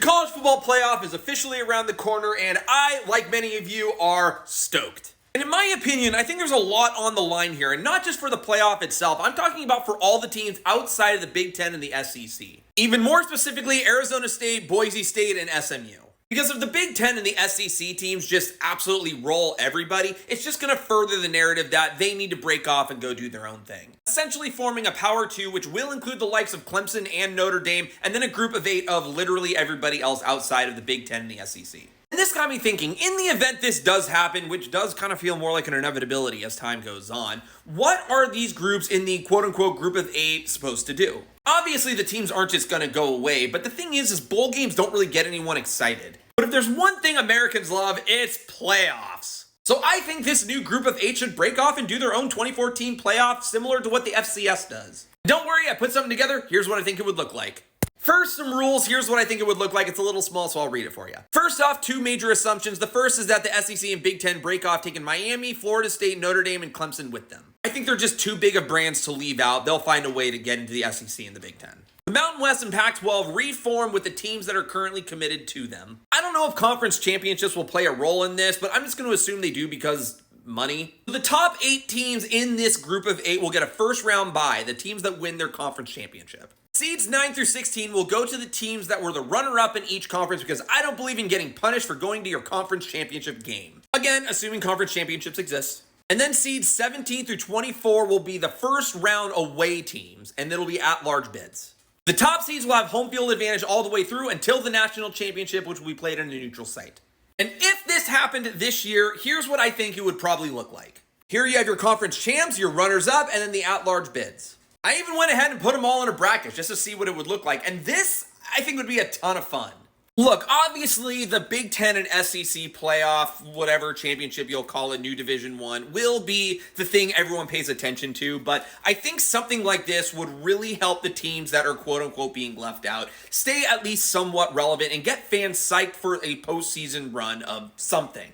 college football playoff is officially around the corner, and I, like many of you, are stoked. And in my opinion, I think there's a lot on the line here, and not just for the playoff itself. I'm talking about for all the teams outside of the Big Ten and the SEC. Even more specifically, Arizona State, Boise State, and SMU. Because if the Big Ten and the SEC teams just absolutely roll everybody, it's just going to further the narrative that they need to break off and go do their own thing. Essentially forming a Power 2, which will include the likes of Clemson and Notre Dame, and then a group of 8 of literally everybody else outside of the Big Ten and the SEC. And this got me thinking, in the event this does happen, which does kind of feel more like an inevitability as time goes on, what are these groups in the quote-unquote group of 8 supposed to do? Obviously, the teams aren't just going to go away, but the thing is bowl games don't really get anyone excited. But if there's one thing Americans love, it's playoffs. So I think this new group of 8 should break off and do their own 2014 playoff, similar to what the FCS does. Don't worry, I put something together. Here's what I think it would look like. First, some rules. Here's what I think it would look like. It's a little small, so I'll read it for you. First off, 2 major assumptions. The first is that the SEC and Big Ten break off, taking Miami, Florida State, Notre Dame, and Clemson with them. I think they're just too big of brands to leave out. They'll find a way to get into the SEC and the Big Ten. The Mountain West and Pac-12 reform with the teams that are currently committed to them. I don't know if conference championships will play a role in this, but I'm just going to assume they do because money. The top 8 teams in this group of 8 will get a first round bye, the teams that win their conference championship. Seeds 9 through 16 will go to the teams that were the runner-up in each conference because I don't believe in getting punished for going to your conference championship game. Again, assuming conference championships exist. And then seeds 17 through 24 will be the first round away teams, and it'll be at-large bids. The top seeds will have home field advantage all the way through until the national championship, which will be played on a neutral site. And if this happened this year, here's what I think it would probably look like. Here you have your conference champs, your runners-up, and then the at-large bids. I even went ahead and put them all in a bracket just to see what it would look like, and this, I think, would be a ton of fun. Look, obviously, the Big Ten and SEC playoff, whatever championship you'll call it, new Division I, will be the thing everyone pays attention to, but I think something like this would really help the teams that are quote-unquote being left out stay at least somewhat relevant and get fans psyched for a postseason run of something.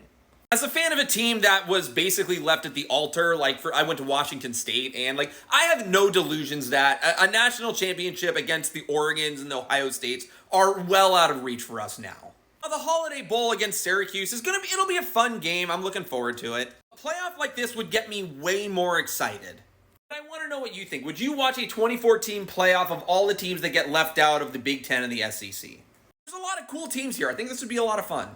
As a fan of a team that was basically left at the altar, I went to Washington State, and I have no delusions that a national championship against the Oregons and the Ohio States are well out of reach for us now. The Holiday Bowl against Syracuse it'll be a fun game. I'm looking forward to it. A playoff like this would get me way more excited. But I want to know what you think. Would you watch a 2014 playoff of all the teams that get left out of the Big Ten and the SEC? There's a lot of cool teams here. I think this would be a lot of fun.